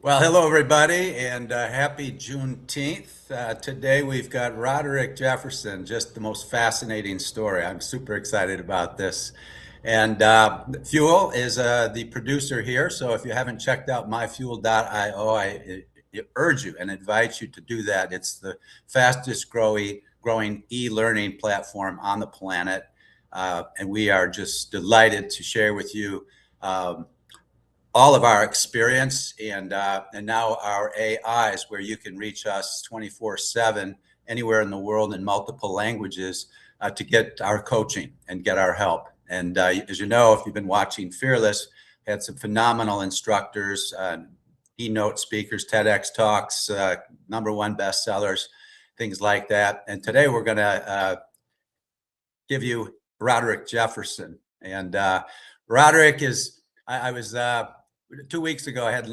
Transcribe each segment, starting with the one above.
Well, hello everybody, and happy Juneteenth. Today we've got Roderick Jefferson, just the most fascinating story. I'm super excited about this. And Fuel is the producer here, so if you haven't checked out myfuel.io, I urge you and invite you to do that. It's the fastest growing e-learning platform on the planet, and we are just delighted to share with you all of our experience and now our AIs, where you can reach us 24/7 anywhere in the world in multiple languages to get our coaching and get our help. And as you know, if you've been watching Fearless, had some phenomenal instructors, keynote speakers, TEDx talks, #1 bestsellers, things like that. And today we're going to give you Roderick Jefferson. And Roderick is, I was 2 weeks ago, I had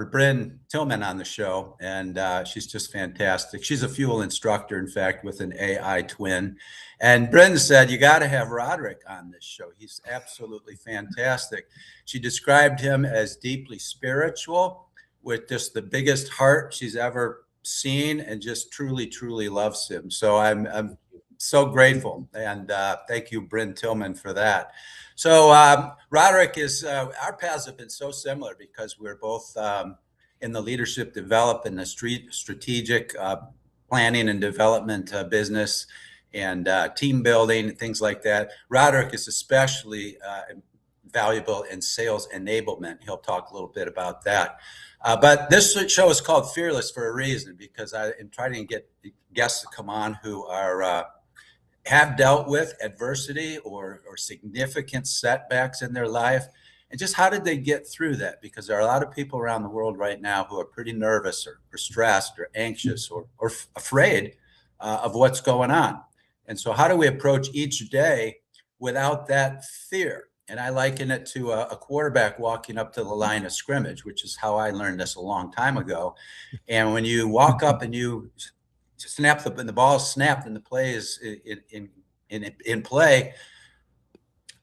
Bryn Tillman on the show, and she's just fantastic. She's a Fuel instructor, in fact, with an AI twin. And Bryn said, you got to have Roderick on this show. He's absolutely fantastic. She described him as deeply spiritual, with just the biggest heart she's ever seen, and just truly, truly loves him. So I'm so grateful, and thank you, Bryn Tillman, for that. So Roderick is, our paths have been so similar because we're both in the leadership development, the strategic planning and development business, and team building, things like that. Roderick is especially valuable in sales enablement. He'll talk a little bit about that. But this show is called Fearless for a reason, because I am trying to get guests to come on who are have dealt with adversity or significant setbacks in their life, and just how did they get through that? Because there are a lot of people around the world right now who are pretty nervous or stressed or anxious or afraid of what's going on. And so how do we approach each day without that fear? And I liken it to a quarterback walking up to the line of scrimmage, which is how I learned this a long time ago. And when you walk up and you snap and the ball is snapped and the play is in play,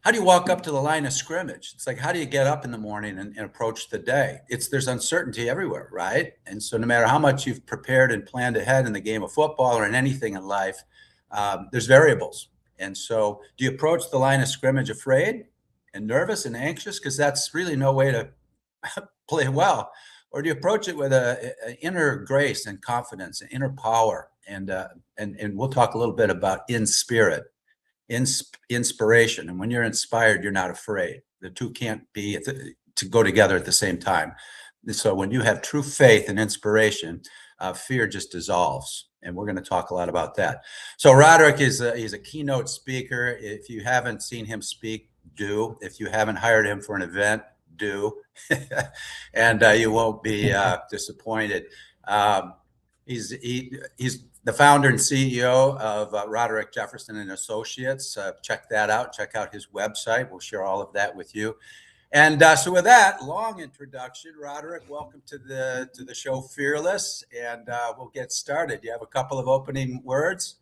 how do you walk up to the line of scrimmage? It's like, how do you get up in the morning and approach the day? There's uncertainty everywhere, right? And so no matter how much you've prepared and planned ahead in the game of football or in anything in life, there's variables. And so do you approach the line of scrimmage afraid and nervous and anxious? Because that's really no way to play well. Or do you approach it with an inner grace and confidence and inner power? And we'll talk a little bit about inspiration. And when you're inspired, you're not afraid. The two can't be to go together at the same time. So when you have true faith and inspiration, fear just dissolves. And we're going to talk a lot about that. So Roderick he's a keynote speaker. If you haven't seen him speak, do. If you haven't hired him for an event, do. And you won't be disappointed. He's the founder and CEO of Roderick Jefferson and Associates. Check that out. Check out his website. We'll share all of that with you. And so with that long introduction, Roderick, welcome to the show Fearless, and we'll get started. You have a couple of opening words?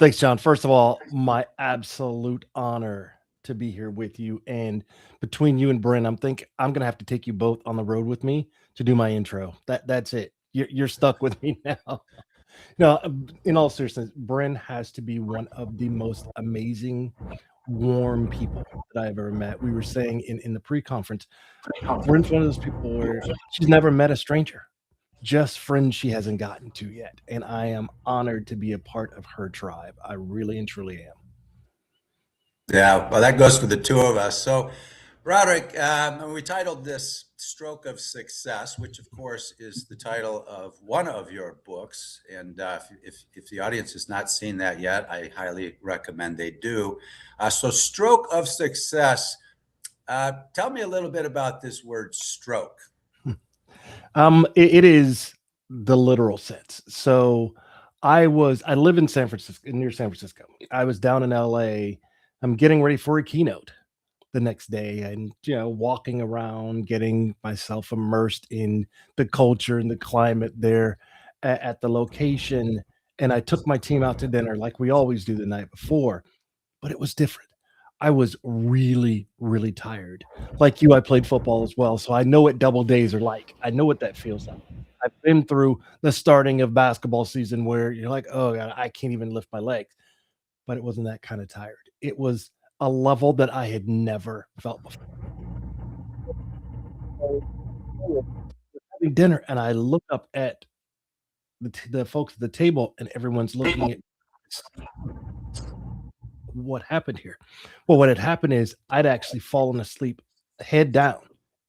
Thanks, John. First of all, my absolute honor to be here with you. And between you and Bryn, I'm going to have to take you both on the road with me to do my intro. That's it. You're stuck with me now. No, in all seriousness, Bryn has to be one of the most amazing, warm people that I've ever met. We were saying in the pre-conference, Bryn's one of those people where she's never met a stranger, just friends she hasn't gotten to yet. And I am honored to be a part of her tribe. I really and truly am. Yeah, well, that goes for the two of us. So, Roderick, we titled this Stroke of Success, which, of course, is the title of one of your books. And if the audience has not seen that yet, I highly recommend they do. So, Stroke of Success. Tell me a little bit about this word stroke. It is the literal sense. So, I live in San Francisco, near San Francisco. I was down in LA. I'm getting ready for a keynote the next day, and walking around, getting myself immersed in the culture and the climate there at the location. And I took my team out to dinner like we always do the night before, but it was different. I was really, really tired. Like you, I played football as well, so I know what double days are like. I know what that feels like. I've been through the starting of basketball season where you're like, "Oh god, I can't even lift my legs." But it wasn't that kind of tired. It was a level that I had never felt before. So, having dinner, and I look up at the folks at the table, and everyone's looking at what happened here. Well, what had happened is I'd actually fallen asleep head down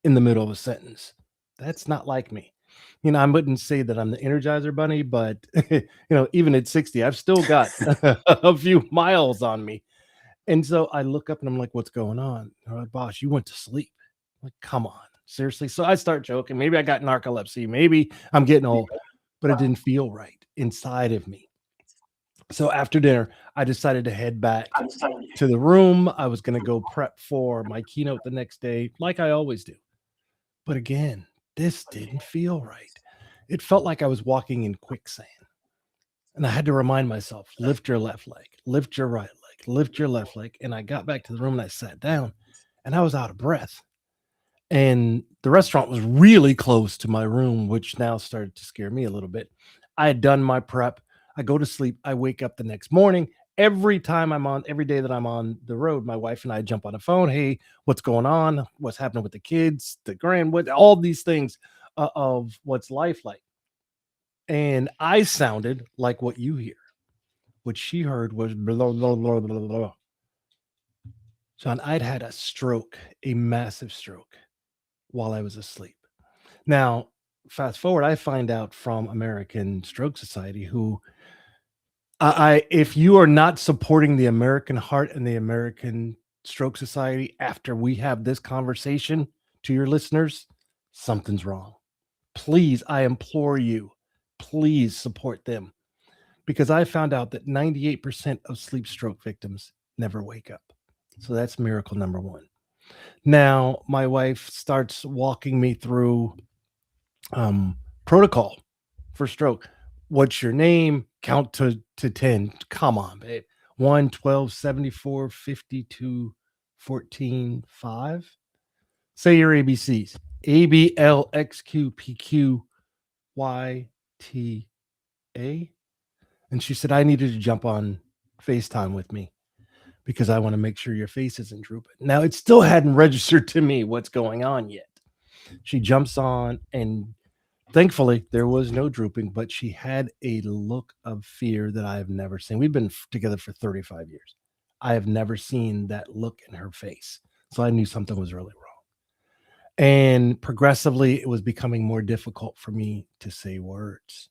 in the middle of a sentence. That's not like me. I wouldn't say that I'm the Energizer Bunny, but even at 60, I've still got a few miles on me. And so I look up and I'm like, "What's going on?" They're like, "Boss, you went to sleep." I'm like, "Come on, seriously?" So I start joking. Maybe I got narcolepsy. Maybe I'm getting old, but it didn't feel right inside of me. So after dinner, I decided to head back to the room. I was going to go prep for my keynote the next day, like I always do. But again, this didn't feel right. It felt like I was walking in quicksand. And I had to remind myself, lift your left leg, lift your right leg, lift your left leg. And I got back to the room and I sat down and I was out of breath. And the restaurant was really close to my room, which now started to scare me a little bit. I had done my prep. I go to sleep. I wake up the next morning. Every day that I'm on the road, my wife and I jump on the phone. Hey, what's going on? What's happening with the kids, all these things of what's life like. And I sounded like what you hear. What she heard was blah, blah, blah, blah, blah. John, I'd had a stroke, a massive stroke while I was asleep. Now, fast forward, I find out from American Stroke Society, who if you are not supporting the American Heart and the American Stroke Society after we have this conversation to your listeners, something's wrong. Please, I implore you, please support them because I found out that 98% of sleep stroke victims never wake up. So that's miracle number one. Now, my wife starts walking me through protocol for stroke. What's your name? Count to 10. Come on, babe. 1, 12, 74, 52, 14, 5. Say your ABCs. A, B, L, X, Q, P, Q, Y, T, A. And she said, I needed to jump on FaceTime with me because I want to make sure your face isn't drooping. Now, it still hadn't registered to me what's going on yet. She jumps on, and thankfully there was no drooping, but she had a look of fear that I have never seen. We've been together for 35 years. I have never seen that look in her face. So I knew something was really wrong. And progressively, it was becoming more difficult for me to say words.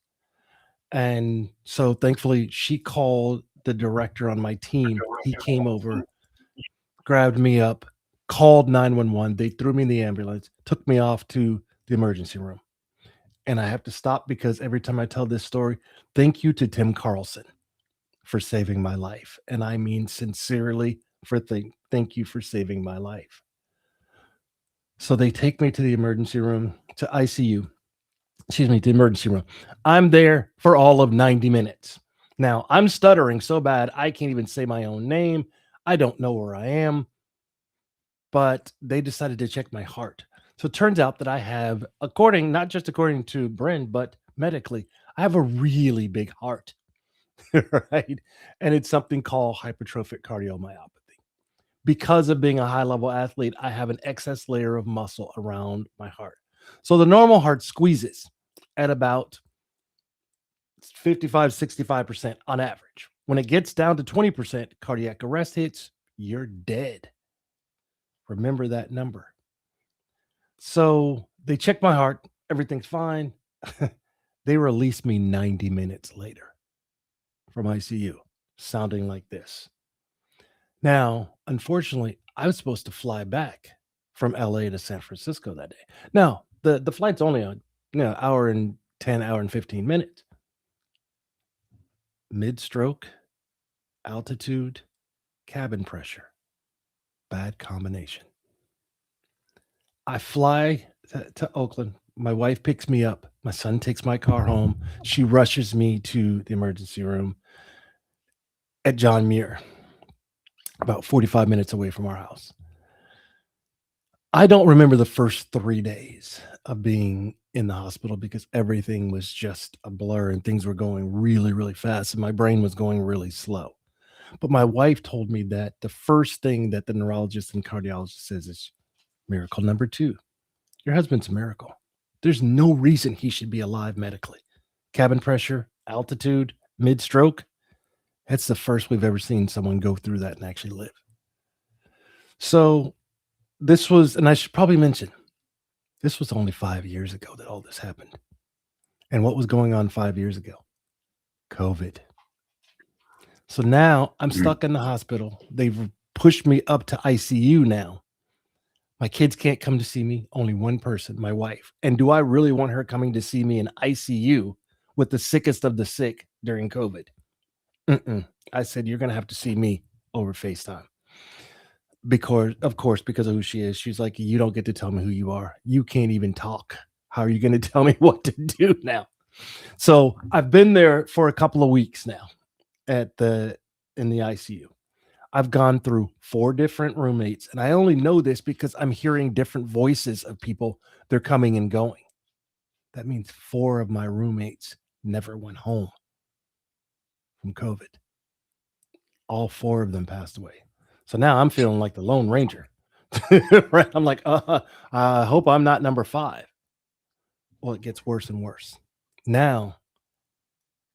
And so thankfully, she called the director on my team. He came over, grabbed me up, called 911. They threw me in the ambulance, took me off to the emergency room. And I have to stop because every time I tell this story, thank you to Tim Carlson for saving my life. And I mean sincerely thank you for saving my life. So they take me to the emergency room, to ICU, excuse me, to the emergency room. I'm there for all of 90 minutes. Now I'm stuttering so bad, I can't even say my own name. I don't know where I am, but they decided to check my heart. So it turns out that I have, not just according to Bryn, but medically, I have a really big heart, right? And it's something called hypertrophic cardiomyopathy. Because of being a high level athlete, I have an excess layer of muscle around my heart. So the normal heart squeezes at about 55, 65% on average. When it gets down to 20%, cardiac arrest hits, you're dead. Remember that number. So they check my heart, everything's fine. They release me 90 minutes later from ICU, sounding like this. Now, unfortunately, I was supposed to fly back from LA to San Francisco that day. Now, the flight's only a hour and 10, hour and 15 minutes. Mid stroke, altitude, cabin pressure. Bad combination. I fly to Oakland. My wife picks me up. My son takes my car home. She rushes me to the emergency room at John Muir. about 45 minutes away from our house. I don't remember the first 3 days of being in the hospital because everything was just a blur and things were going really, really fast and my brain was going really slow. But my wife told me that the first thing that the neurologist and cardiologist says is miracle number two. Your husband's a miracle. There's no reason he should be alive medically. Cabin pressure, altitude, mid stroke. That's the first we've ever seen someone go through that and actually live. So this was, and I should probably mention, this was only 5 years ago that all this happened. And what was going on 5 years ago? COVID. So now I'm stuck in the hospital. They've pushed me up to ICU now. My kids can't come to see me, only one person, my wife. And do I really want her coming to see me in ICU with the sickest of the sick during COVID? I said, you're going to have to see me over FaceTime. Because, of course, because of who she is. She's like, you don't get to tell me who you are. You can't even talk. How are you going to tell me what to do now? So I've been there for a couple of weeks now in the ICU. I've gone through 4 different roommates, and I only know this because I'm hearing different voices of people. They're coming and going. That means 4 of my roommates never went home from COVID. All 4 of them passed away. So now I'm feeling like the Lone Ranger. Right? I'm like, I hope I'm not number 5. Well, it gets worse and worse. Now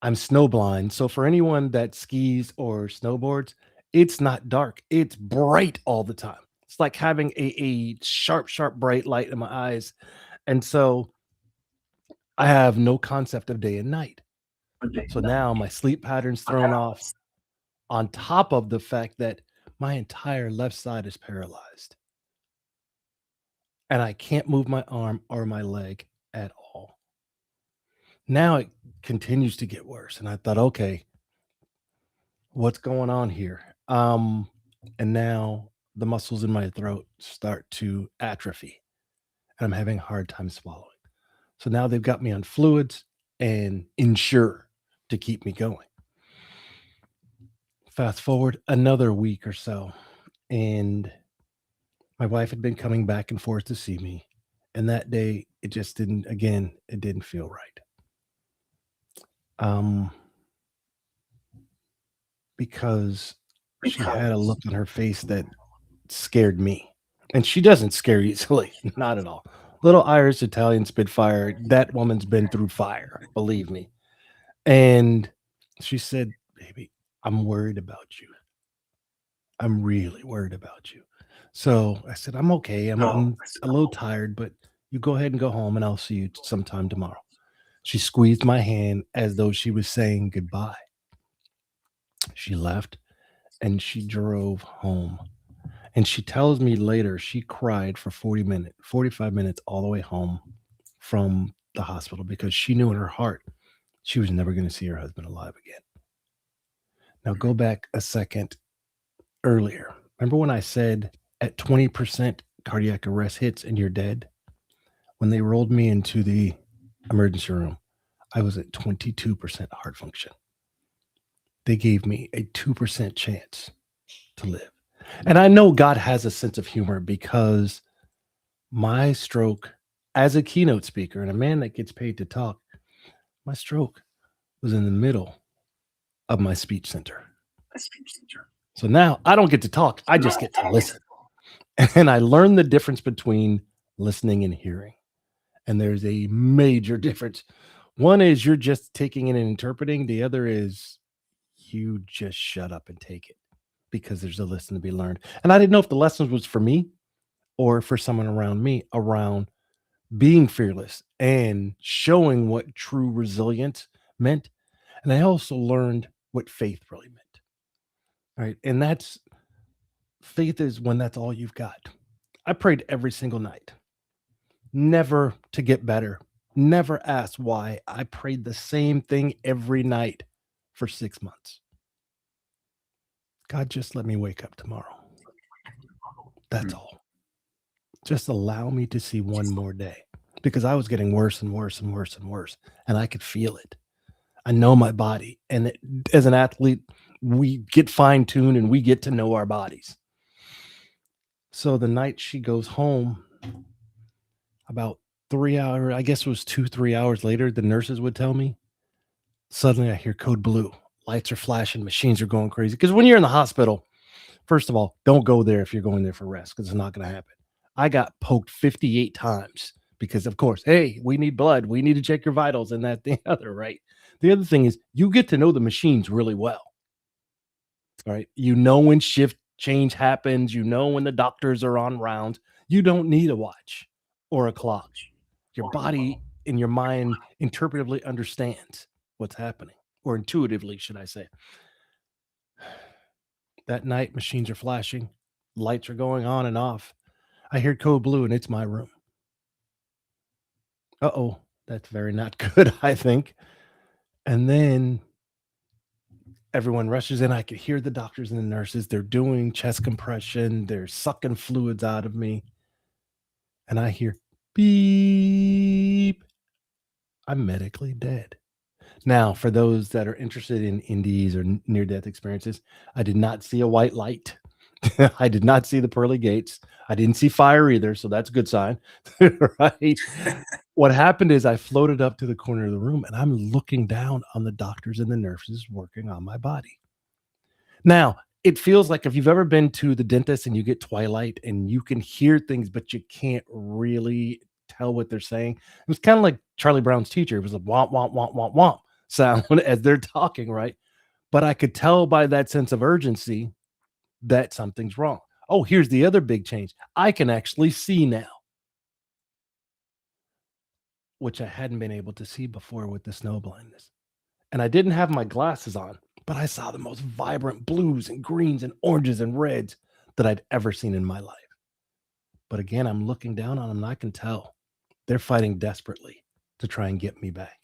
I'm snowblind. So for anyone that skis or snowboards, it's not dark. It's bright all the time. It's like having a sharp, sharp, bright light in my eyes. And so I have no concept of day and night. So now my sleep pattern's thrown off on top of the fact that my entire left side is paralyzed. And I can't move my arm or my leg at all. Now it continues to get worse. And I thought, okay, what's going on here? And now the muscles in my throat start to atrophy and I'm having a hard time swallowing. So now they've got me on fluids and Ensure to keep me going. Fast forward another week or so, and my wife had been coming back and forth to see me. And that day, it just didn't, again, it didn't feel right. Because she had a look on her face that scared me. And she doesn't scare easily, not at all. Little Irish Italian Spitfire, that woman's been through fire, believe me. And she said, baby, I'm worried about you. I'm really worried about you. So I said, I'm okay. I'm a little tired, but you go ahead and go home and I'll see you sometime tomorrow. She squeezed my hand as though she was saying goodbye. She left and she drove home. And she tells me later she cried for 45 minutes all the way home from the hospital because she knew in her heart she was never going to see her husband alive again. Now go back a second earlier. Remember when I said at 20% cardiac arrest hits and you're dead? When they rolled me into the emergency room, I was at 22% heart function. They gave me a 2% chance to live. And I know God has a sense of humor because my stroke, as a keynote speaker and a man that gets paid to talk, my stroke was in the middle of my speech center. So now I don't get to talk. I just get to listen. And I learned the difference between listening and hearing. And there's a major difference. One is you're just taking it and interpreting. The other is you just shut up and take it because there's a lesson to be learned. And I didn't know if the lesson was for me or for someone around me around being fearless and showing what true resilience meant. And I also learned what faith really meant. Right. And that's faith is when that's all you've got. I prayed every single night, never to get better, never asked why. I prayed the same thing every night for 6 months. God, just let me wake up tomorrow. That's all. Just allow me to see one more day because I was getting worse and worse and worse and worse. And I could feel it. I know my body. And as an athlete, we get fine-tuned and we get to know our bodies. So the night she goes home, about 3 hours, I guess it was 2, 3 hours later, the nurses would tell me, suddenly I hear code blue. Lights are flashing, machines are going crazy. Because when you're in the hospital, first of all, don't go there if you're going there for rest, because it's not going to happen. I got poked 58 times because, of course, hey, we need blood. We need to check your vitals and that, the other, right? The other thing is you get to know the machines really well. All right. You know when shift change happens, you know when the doctors are on rounds. You don't need a watch or a clock. Your body and your mind interpretively understands what's happening, or intuitively, should I say. That night, machines are flashing, lights are going on and off. I hear code blue and it's my room. Uh-oh, that's very not good, I think. And then everyone rushes in. I could hear the doctors and the nurses. They're doing chest compression. They're sucking fluids out of me. And I hear beep. I'm medically dead. Now, for those that are interested in indies or near-death experiences, I did not see a white light. I did not see the pearly gates. I didn't see fire either, so that's a good sign, right? What happened is I floated up to the corner of the room, and I'm looking down on the doctors and the nurses working on my body. Now, it feels like if you've ever been to the dentist and you get twilight and you can hear things, but you can't really tell what they're saying. It was kind of like Charlie Brown's teacher. It was a womp, womp, womp, womp, womp sound as they're talking, right? But I could tell by that sense of urgency that something's wrong. Oh, here's the other big change. I can actually see now, which I hadn't been able to see before with the snow blindness. And I didn't have my glasses on, but I saw the most vibrant blues and greens and oranges and reds that I'd ever seen in my life. But again, I'm looking down on them and I can tell they're fighting desperately to try and get me back.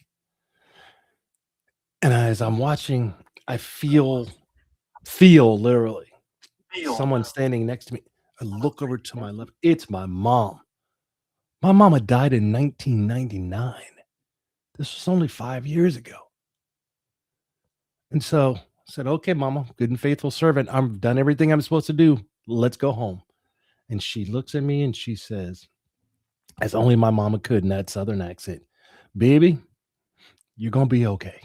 And as I'm watching, I feel literally someone standing next to me. I look over to my left. It's my mom. My mama died in 1999. This was only 5 years ago. And so I said, okay, mama, good and faithful servant. I've done everything I'm supposed to do. Let's go home. And she looks at me and she says, as only my mama could in that Southern accent, baby, you're going to be okay.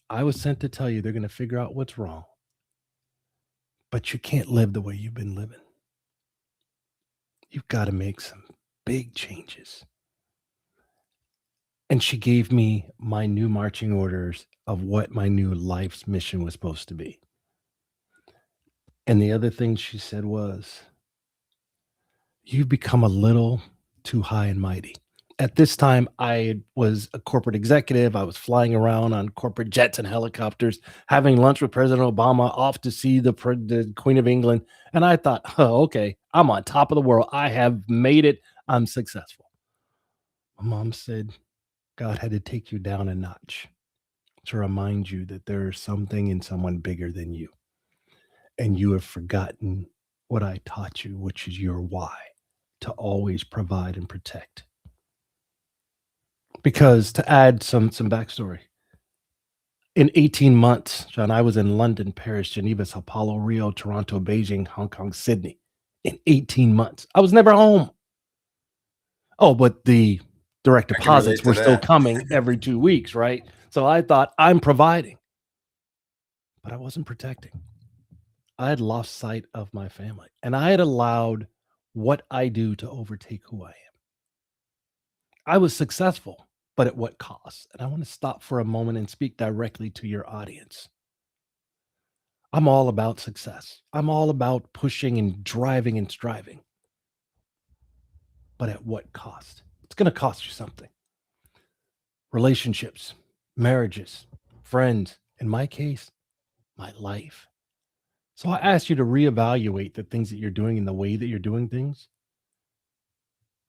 I was sent to tell you they're going to figure out what's wrong, but you can't live the way you've been living. You've got to make some big changes. And she gave me my new marching orders of what my new life's mission was supposed to be. And the other thing she said was, you've become a little too high and mighty. At this time, I was a corporate executive. I was flying around on corporate jets and helicopters, having lunch with President Obama, off to see the Queen of England. And I thought, oh, okay, I'm on top of the world. I have made it. I'm successful. My mom said, God had to take you down a notch to remind you that there is something in someone bigger than you. And you have forgotten what I taught you, which is your why, to always provide and protect. Because to add some backstory, in 18 months, John, I was in London, Paris, Geneva, Sao Paulo, Rio, Toronto, Beijing, Hong Kong, Sydney. In 18 months. I was never home. Oh, but the direct deposits were still coming every 2 weeks, right? So I thought, I'm providing. But I wasn't protecting. I had lost sight of my family, and I had allowed what I do to overtake who I am. I was successful, but at what cost? And I want to stop for a moment and speak directly to your audience. I'm all about success. I'm all about pushing and driving and striving. But at what cost? It's going to cost you something. Relationships, marriages, friends, in my case, my life. So I ask you to reevaluate the things that you're doing and the way that you're doing things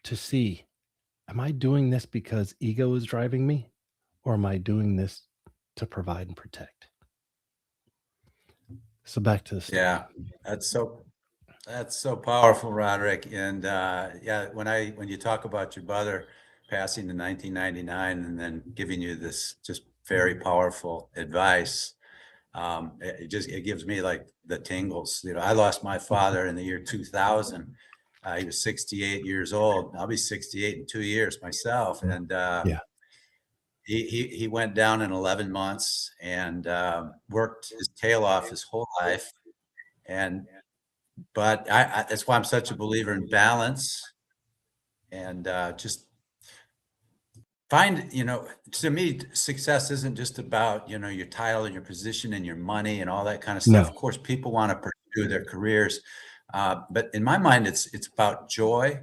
to see, am I doing this because ego is driving me, or am I doing this to provide and protect? So back to the story. Yeah, that's so powerful, Roderick. And yeah, when you talk about your brother passing in 1999 and then giving you this just very powerful advice, It gives me like the tingles. You know, I lost my father in the year 2000. He was 68 years old. I'll be 68 in 2 years myself. And Yeah. he went down in 11 months and worked his tail off his whole life. And but that's why I'm such a believer in balance and just find, to me, success isn't just about, your title and your position and your money and all that kind of stuff. No. Of course, people want to pursue their careers. But in my mind, it's about joy.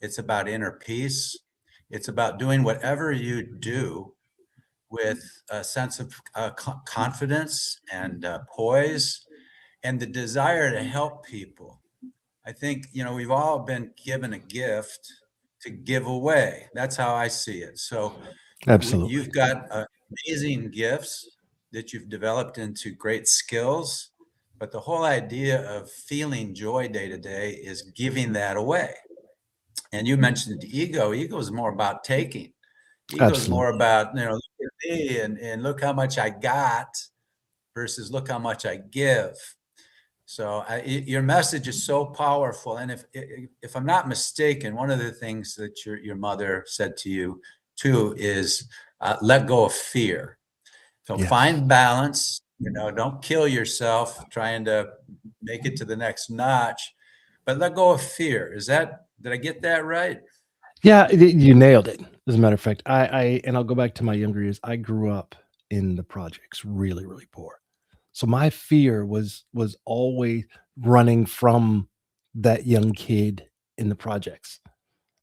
It's about inner peace. It's about doing whatever you do with a sense of confidence and poise and the desire to help people. I think, we've all been given a gift to give away. That's how I see it. So Absolutely. you've got amazing gifts that you've developed into great skills, but the whole idea of feeling joy day to day is giving that away. And you mentioned ego. Ego is more about taking. Ego is more Absolutely. about, look at me and look how much I got versus look how much I give. So your message is so powerful. And if I'm not mistaken, one of the things that your mother said to you too is let go of fear. So Yes. find balance. Don't kill yourself trying to make it to the next notch, but let go of fear. Did I get that right? Yeah, you nailed it. As a matter of fact, and I'll go back to my younger years. I grew up in the projects, really, really poor. So my fear was always running from that young kid in the projects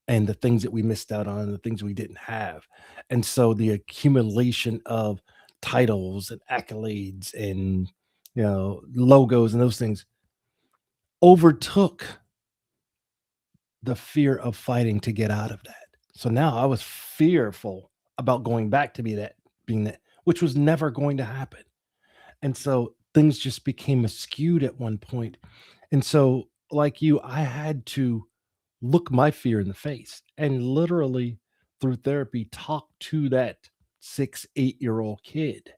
and the things that we missed out on, the things we didn't have. And so the accumulation of titles and accolades and logos and those things overtook the fear of fighting to get out of that. So now I was fearful about going back to being that, which was never going to happen. And so things just became skewed at one point. And so, like you, I had to look my fear in the face and literally through therapy talk to that 6, 8 year old kid.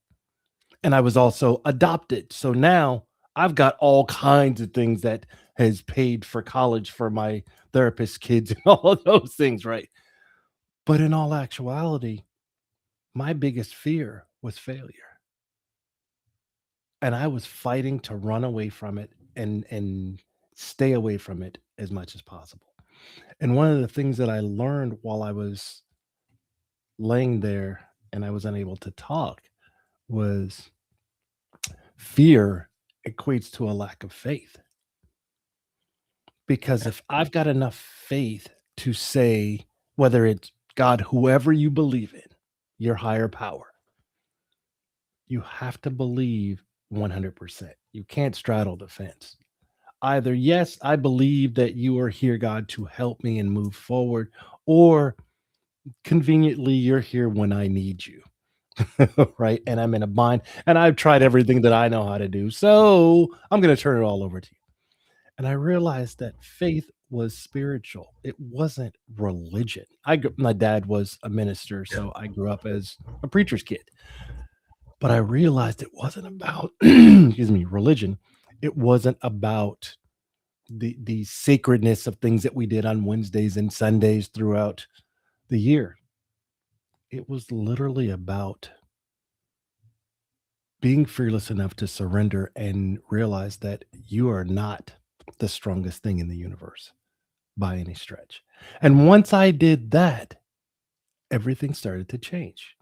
And I was also adopted. So now I've got all kinds of things that has paid for college for my therapist kids and all of those things, right? But in all actuality, my biggest fear was failure. And I was fighting to run away from it and stay away from it as much as possible. And one of the things that I learned while I was laying there and I was unable to talk was fear equates to a lack of faith. Because if I've got enough faith to say, whether it's God, whoever you believe in, your higher power, you have to believe 100%. You can't straddle the fence. Either, yes, I believe that you are here, God, to help me and move forward, or conveniently, you're here when I need you. Right. And I'm in a bind and I've tried everything that I know how to do. So I'm going to turn it all over to you. And I realized that faith was spiritual. It wasn't religion. My dad was a minister, Yeah. so I grew up as a preacher's kid. But I realized it wasn't about excuse me, religion. It wasn't about the sacredness of things that we did on Wednesdays and Sundays throughout the year. It was literally about being fearless enough to surrender and realize that you are not the strongest thing in the universe by any stretch. And once I did that, everything started to change.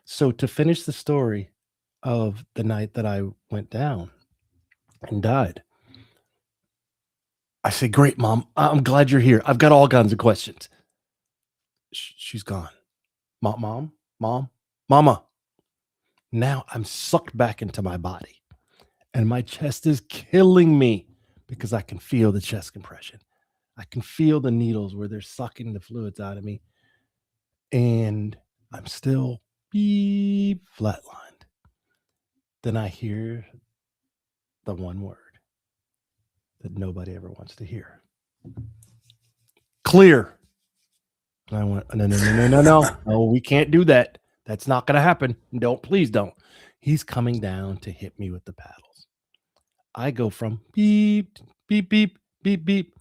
So, to finish the story of the night that I went down and died, I said, "Great, mom. I'm glad you're here. I've got all kinds of questions." She's gone. Mom, mama. Now I'm sucked back into my body and my chest is killing me because I can feel the chest compression. I can feel the needles where they're sucking the fluids out of me. And I'm still beep flatlined. Then I hear the one word that nobody ever wants to hear. Clear. And I went, no. No, we can't do that. That's not going to happen. Don't, please don't. He's coming down to hit me with the paddles. I go from beep, beep, beep, beep, beep,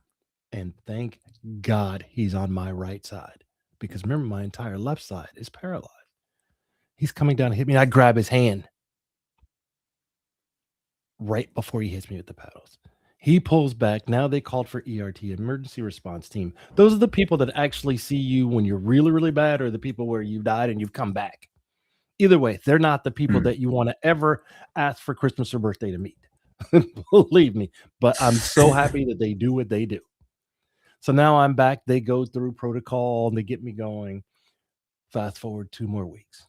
and thank God he's on my right side because remember, my entire left side is paralyzed. He's coming down to hit me. I grab his hand right before he hits me with the paddles. He pulls back. Now they called for ERT, emergency response team. Those are the people that actually see you when you're really, really bad, or the people where you died and you've come back. Either way, they're not the people that you want to ever ask for Christmas or birthday to meet. Believe me. But I'm so happy that they do what they do. So now I'm back. They go through protocol and they get me going. Fast forward 2 more weeks.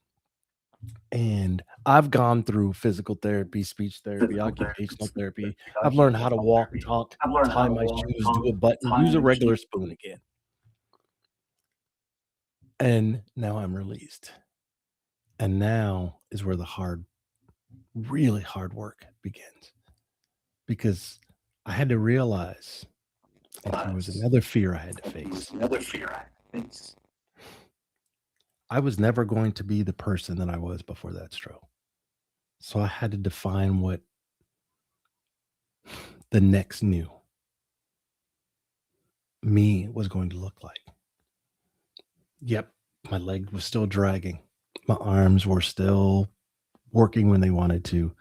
And I've gone through physical therapy, speech therapy, occupational therapy. I've learned how to walk, talk, tie my shoes, do a button, use a regular spoon again. And now I'm released. And now is where the really hard work begins. Because I had to realize, and here was another fear I had to face. I was never going to be the person that I was before that stroke. So I had to define what the next new me was going to look like. Yep, my leg was still dragging. My arms were still working when they wanted to.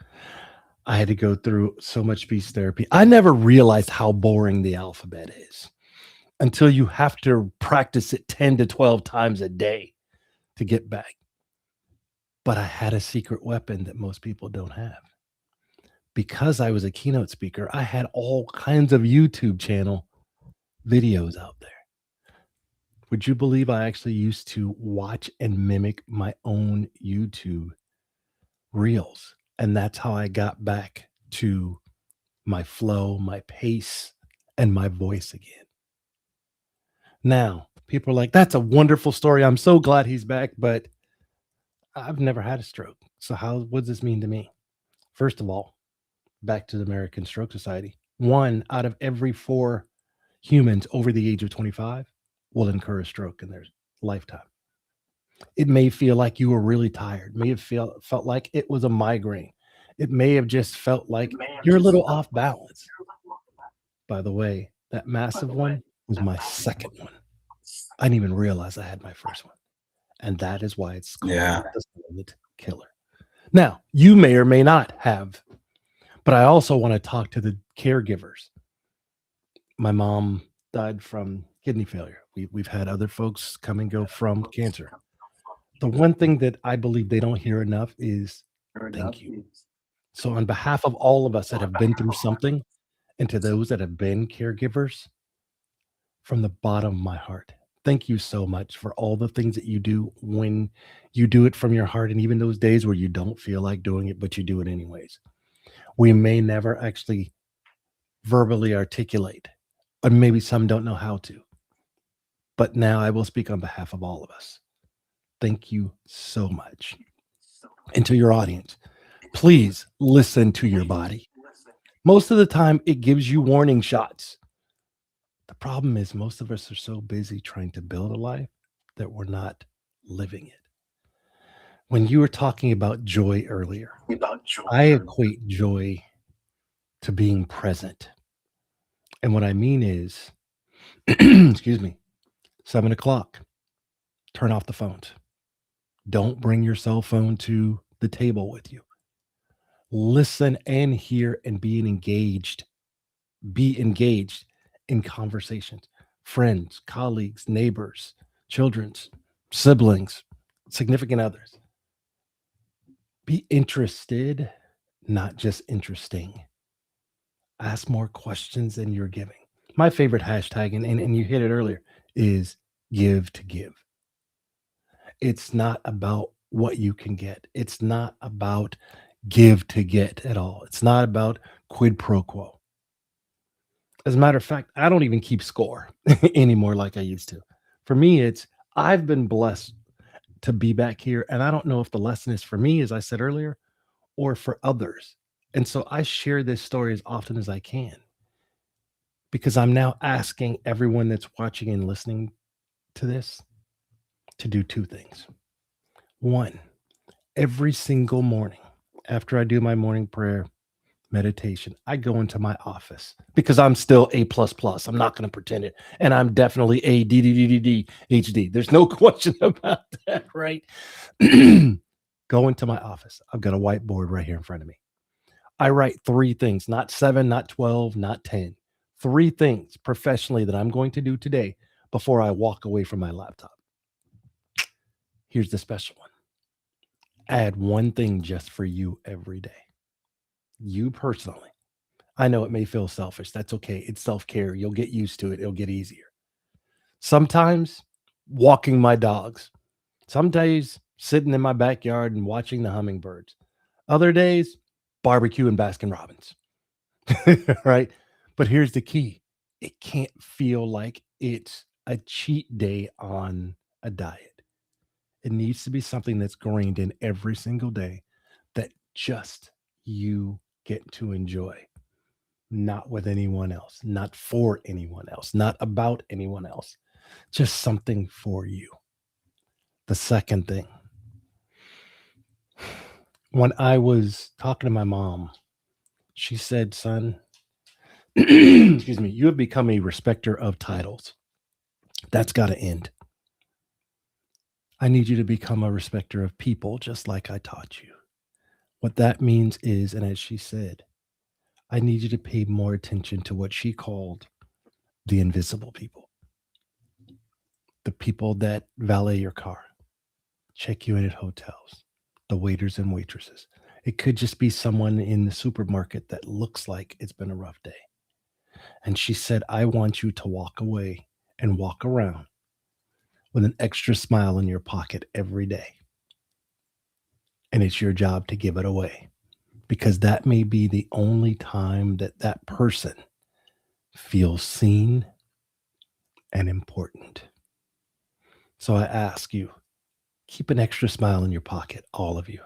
I had to go through so much speech therapy. I never realized how boring the alphabet is until you have to practice it 10 to 12 times a day to get back. But I had a secret weapon that most people don't have. Because I was a keynote speaker, I had all kinds of YouTube channel videos out there. Would you believe I actually used to watch and mimic my own YouTube reels? And that's how I got back to my flow, my pace, and my voice again. Now, people are like, that's a wonderful story. I'm so glad he's back, but I've never had a stroke. So what does this mean to me? First of all, back to the American Stroke Society, 1 out of every 4 humans over the age of 25 will incur a stroke in their lifetime. It may feel like you were really tired, may have felt like it was a migraine. It may have just felt like you're a little off balance. By the way, that massive one was my second one. I didn't even realize I had my first one. And that is why it's called the silent killer. Now, you may or may not have, but I also want to talk to the caregivers. My mom died from kidney failure. We've had other folks come and go from cancer. The one thing that I believe they don't hear enough is thank you. So on behalf of all of us that have been through something, and to those that have been caregivers, from the bottom of my heart, thank you so much for all the things that you do when you do it from your heart. And even those days where you don't feel like doing it, but you do it anyways. We may never actually verbally articulate, or maybe some don't know how to. But now I will speak on behalf of all of us. Thank you so much. And to your audience, please listen to your body. Most of the time, it gives you warning shots. The problem is most of us are so busy trying to build a life that we're not living it. When you were talking about joy earlier, I equate joy to being present. And what I mean is, excuse me, 7 o'clock, turn off the phones. Don't bring your cell phone to the table with you. Listen and hear and be engaged. Be engaged in conversations. Friends, colleagues, neighbors, children's, siblings, significant others. Be interested, not just interesting. Ask more questions than you're giving. My favorite hashtag, and you hit it earlier, is give to give. It's not about what you can get. It's not about give to get at all. It's not about quid pro quo. As a matter of fact, I don't even keep score anymore like I used to. For me, I've been blessed to be back here. And I don't know if the lesson is for me, as I said earlier, or for others. And so I share this story as often as I can because I'm now asking everyone that's watching and listening to this to do 2 things. 1, every single morning, After I do my morning prayer meditation, I go into my office because I'm still A plus plus. I'm not going to pretend it, and I'm definitely a D D D D D HD. There's no question about that, right? Go into my office. I've got a whiteboard right here in front of me. I write three things, not seven, not 12, not 10. Three things professionally that I'm going to do today before I walk away from my laptop. Here's the special one. Add one thing just for you every day. You personally. I know it may feel selfish. That's okay. It's self care. You'll get used to it. It'll get easier. Sometimes walking my dogs. Some days sitting in my backyard and watching the hummingbirds. Other days, barbecue and Baskin Robbins. Right? But here's the key, it can't feel like it's a cheat day on a diet. It needs to be something that's grained in every single day that just you get to enjoy, not with anyone else, not for anyone else, not about anyone else, just something for you. The second thing, when I was talking to my mom, she said, son, excuse me, you have become a respecter of titles. That's got to end. I need you to become a respecter of people, just like I taught you. What that means is, and as she said, I need you to pay more attention to what she called the invisible people, the people that valet your car, check you in at hotels, the waiters and waitresses. It could just be someone in the supermarket that looks like it's been a rough day. And she said, I want you to walk away and walk around with an extra smile in your pocket every day. And it's your job to give it away because that may be the only time that that person feels seen and important. So I ask you, keep an extra smile in your pocket, all of you.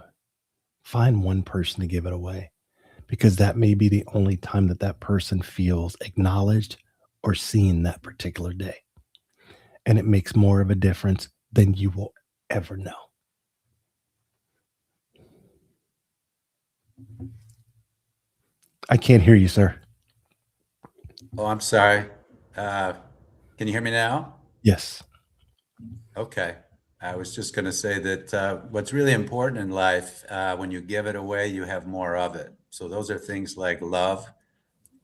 Find one person to give it away because that may be the only time that that person feels acknowledged or seen that particular day. And it makes more of a difference than you will ever know. I can't hear you, sir. Oh, I'm sorry. Can you hear me now? Yes. Okay. I was just going to say that what's really important in life, when you give it away, you have more of it. So those are things like love,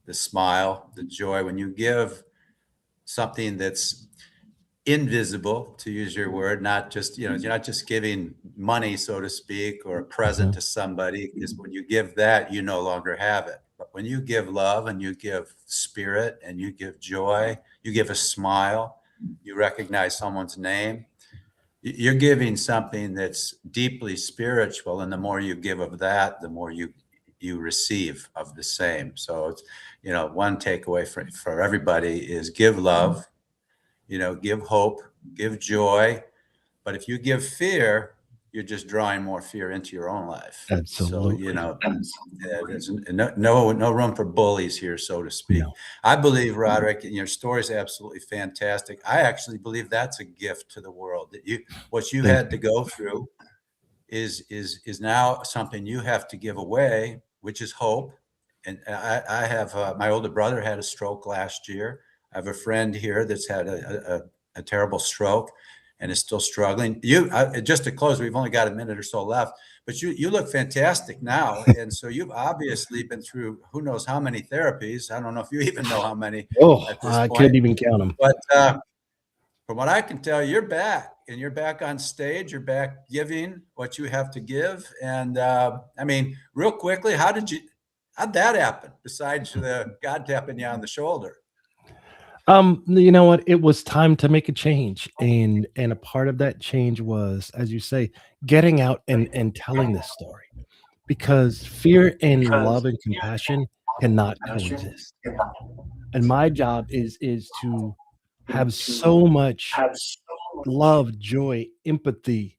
the smile, the joy. When you give something that's invisible, to use your word, not just, you're not just giving money, so to speak, or a present Mhm. to somebody, because when you give that, you no longer have it. But when you give love and you give spirit and you give joy, you give a smile, you recognize someone's name, you're giving something that's deeply spiritual. And the more you give of that, the more you receive of the same. So it's, one takeaway for everybody is give love, give hope, give joy. But if you give fear, you're just drawing more fear into your own life. So, Absolutely. there's no room for bullies here, so to speak. No. I believe, Roderick, and your story is absolutely fantastic. I actually believe that's a gift to the world, that what you Thank had to you. go through is now something you have to give away, which is hope. And I have my older brother had a stroke last year. I have a friend here that's had a terrible stroke and is still struggling. Just to close, we've only got a minute or so left, but you look fantastic now, and so you've obviously been through who knows how many therapies. I don't know if you even know how many Oh, at this I point, couldn't even count them. but from what I can tell, you're back and you're back on stage. You're back giving what you have to give. And I mean, real quickly, how'd that happen besides the God tapping you on the shoulder? You know what? It was time to make a change. And a part of that change was, as you say, getting out and telling this story. Because fear and love and compassion cannot coexist. And my job is to have so much love, joy, empathy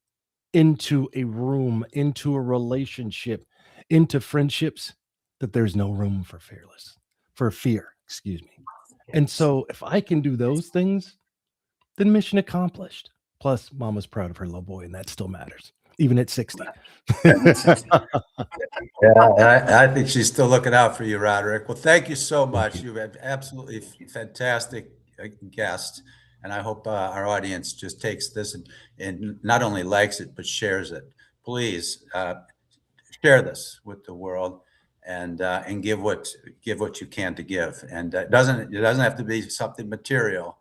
into a room, into a relationship, into friendships that there's no room for fear, excuse me. And so if I can do those things, then mission accomplished. Plus, mama's proud of her little boy, and that still matters. even at 60. Yeah, I think she's still looking out for you, Roderick. Well, thank you so much. you. You've been absolutely fantastic guest, and I hope our audience just takes this and not only likes it but shares it. Please share this with the world and give what you can to give. And it doesn't have to be something material,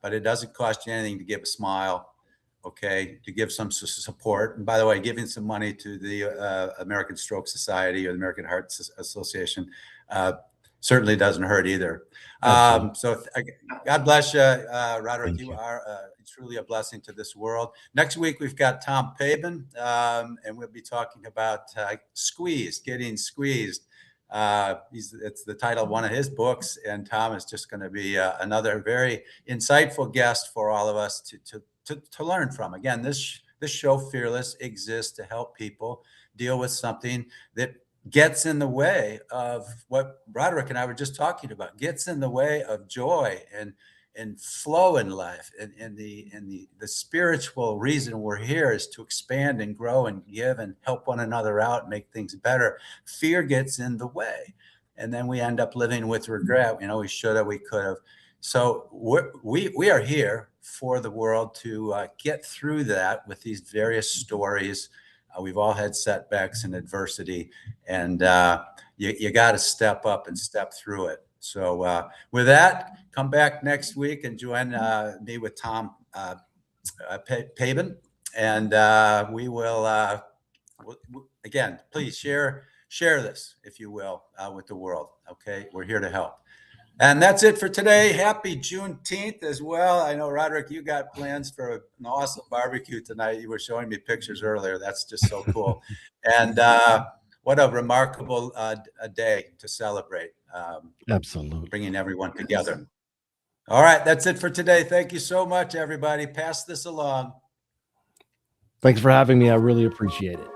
but it doesn't cost you anything to give a smile, okay, to give some support. And by the way, giving some money to the American Stroke Society or the American Heart Association certainly doesn't hurt either. So God bless you, Roderick. Thank You you. are truly a blessing to this world. Next week, we've got Tom Paban, and we'll be talking about getting squeezed. It's the title of one of his books, and Tom is just going to be another very insightful guest for all of us to learn from. Again, this show, Fearless, exists to help people deal with something that gets in the way of what Roderick and I were just talking about, gets in the way of joy and flow in life. And the spiritual reason we're here is to expand and grow and give and help one another out and make things better. Fear gets in the way. And then we end up living with regret. You know, we should have, we could have. So we are here for the world to get through that with these various stories. We've all had setbacks and adversity, and you got to step up and step through it. So with that, come back next week and join me with Tom Paban, and we will, again, please share this, if you will, with the world. Okay, we're here to help. And that's it for today. Happy Juneteenth as well. I know, Roderick, you got plans for an awesome barbecue tonight. You were showing me pictures earlier. That's just so cool. And what a remarkable a day to celebrate. Absolutely. Bringing everyone together. All right, that's it for today. Thank you so much, everybody. Pass this along. Thanks for having me. I really appreciate it.